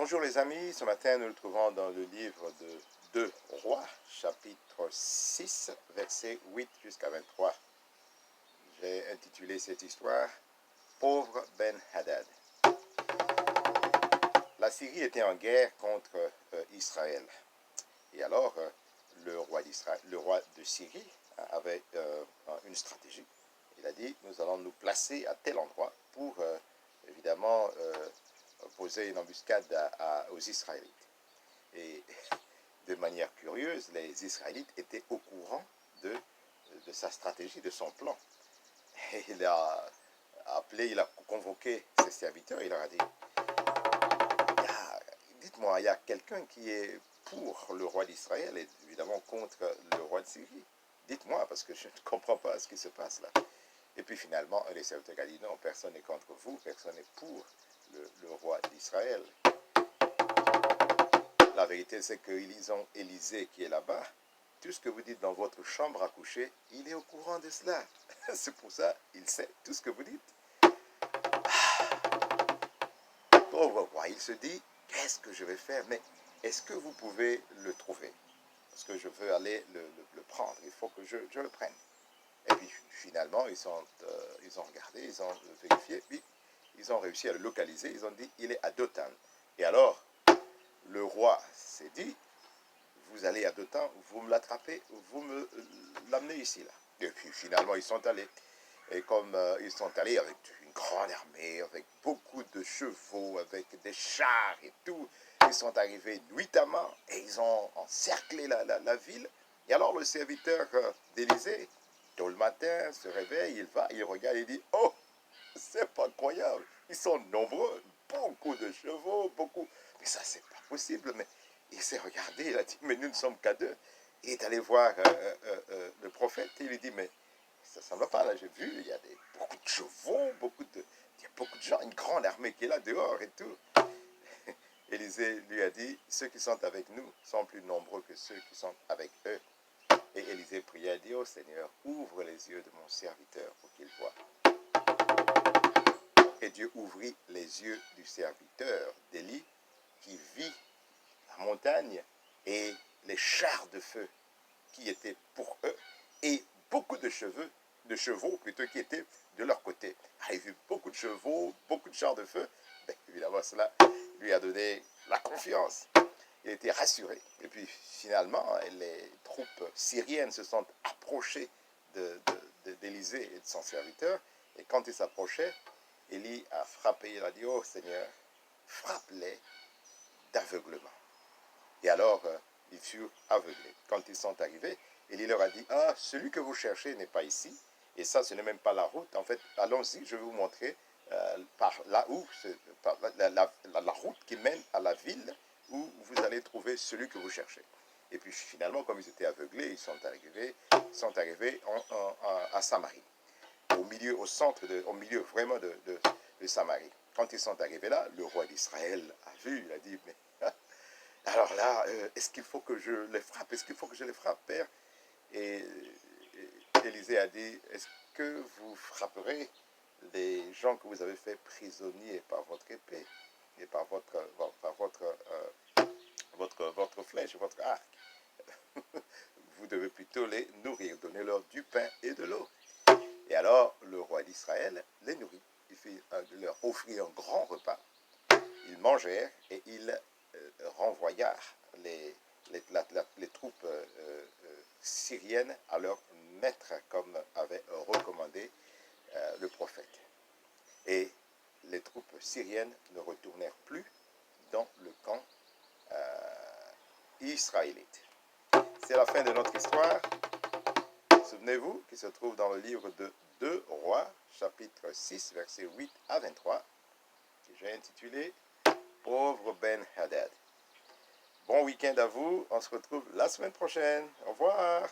Bonjour les amis, ce matin nous nous trouvons dans le livre de 2 Rois, chapitre 6, versets 8 jusqu'à 23. J'ai intitulé cette histoire « Pauvre Ben-Hadad ». La Syrie était en guerre contre Israël. Et alors, le roi de Syrie avait une stratégie. Il a dit, nous allons nous placer à tel endroit pour, évidemment, poser une embuscade aux Israélites. Et de manière curieuse, les Israélites étaient au courant de sa stratégie, de son plan. Et il a appelé, il a convoqué ses serviteurs, il leur a dit, dites-moi, il y a quelqu'un qui est pour le roi d'Israël et évidemment contre le roi de Syrie. Dites-moi, parce que je ne comprends pas ce qui se passe là. Et puis finalement, les serviteurs ont dit, non, personne n'est contre vous, personne n'est pour le roi d'Israël. La vérité, c'est qu'ils ont Élisée qui est là-bas. Tout ce que vous dites dans votre chambre à coucher, il est au courant de cela. C'est pour ça, il sait tout ce que vous dites. Pauvre roi, il se dit, qu'est-ce que je vais faire? Mais est-ce que vous pouvez le trouver? Parce que je veux aller le prendre, il faut que je le prenne. Et puis finalement, ils ont regardé, ils ont vérifié, puis ils ont réussi à le localiser, ils ont dit, il est à Dothan. Et alors, le roi s'est dit, vous allez à Dothan, vous me l'attrapez, vous me l'amenez ici, là. Et puis finalement, ils sont allés. Et comme ils sont allés avec une grande armée, avec beaucoup de chevaux, avec des chars et tout, ils sont arrivés nuitamment et ils ont encerclé la ville. Et alors le serviteur d'Élisée, tôt le matin, se réveille, il va, il regarde et dit, oh, c'est pas croyable, ils sont nombreux, beaucoup de chevaux, beaucoup. Mais ça, c'est pas possible. Mais il s'est regardé, il a dit, mais nous ne sommes qu'à deux. Il est allé voir le prophète et il lui dit, mais ça ne va pas, là, j'ai vu, il y a beaucoup de chevaux, il y a beaucoup de gens, une grande armée qui est là dehors et tout. Élisée lui a dit, ceux qui sont avec nous sont plus nombreux que ceux qui sont avec eux. Et Élisée pria et dit, oh Seigneur, ouvre les yeux de mon serviteur pour qu'il voie. Et Dieu ouvrit les yeux du serviteur d'Élie qui vit la montagne et les chars de feu qui étaient pour eux et beaucoup de chevaux plutôt qui étaient de leur côté. Il a vu beaucoup de chevaux, beaucoup de chars de feu. Ben, évidemment, cela lui a donné la confiance. Il était rassuré. Et puis finalement, les troupes syriennes se sont approchées d'Élisée et de son serviteur. Et quand ils s'approchaient, Élie a frappé, il a dit, oh Seigneur, frappe-les d'aveuglement. Et alors, ils furent aveuglés. Quand ils sont arrivés, Élie leur a dit, ah, celui que vous cherchez n'est pas ici, et ça, ce n'est même pas la route. En fait, allons-y, je vais vous montrer par là où, par la route qui mène à la ville où vous allez trouver celui que vous cherchez. Et puis finalement, comme ils étaient aveuglés, ils sont arrivés à Samarie, au milieu vraiment de Samarie. Quand ils sont arrivés là, le roi d'Israël a vu, il a dit, mais alors là, est-ce qu'il faut que je les frappe? Est-ce qu'il faut que je les frappe, Père? Et Élisée a dit, est-ce que vous frapperez les gens que vous avez fait prisonniers par votre épée et par votre flèche, votre arc? Vous devez plutôt les nourrir, donner leur du pain et de l'eau. Et alors, le roi d'Israël les nourrit. Il leur offrit un grand repas. Ils mangèrent et il renvoya les troupes syriennes à leur maître, comme avait recommandé le prophète. Et les troupes syriennes ne retournèrent plus dans le camp israélite. C'est la fin de notre histoire. Souvenez-vous, qui se trouve dans le livre de 2 Rois, chapitre 6, versets 8 à 23, que j'ai intitulé « Pauvre Ben-Hadad ». Bon week-end à vous, on se retrouve la semaine prochaine. Au revoir.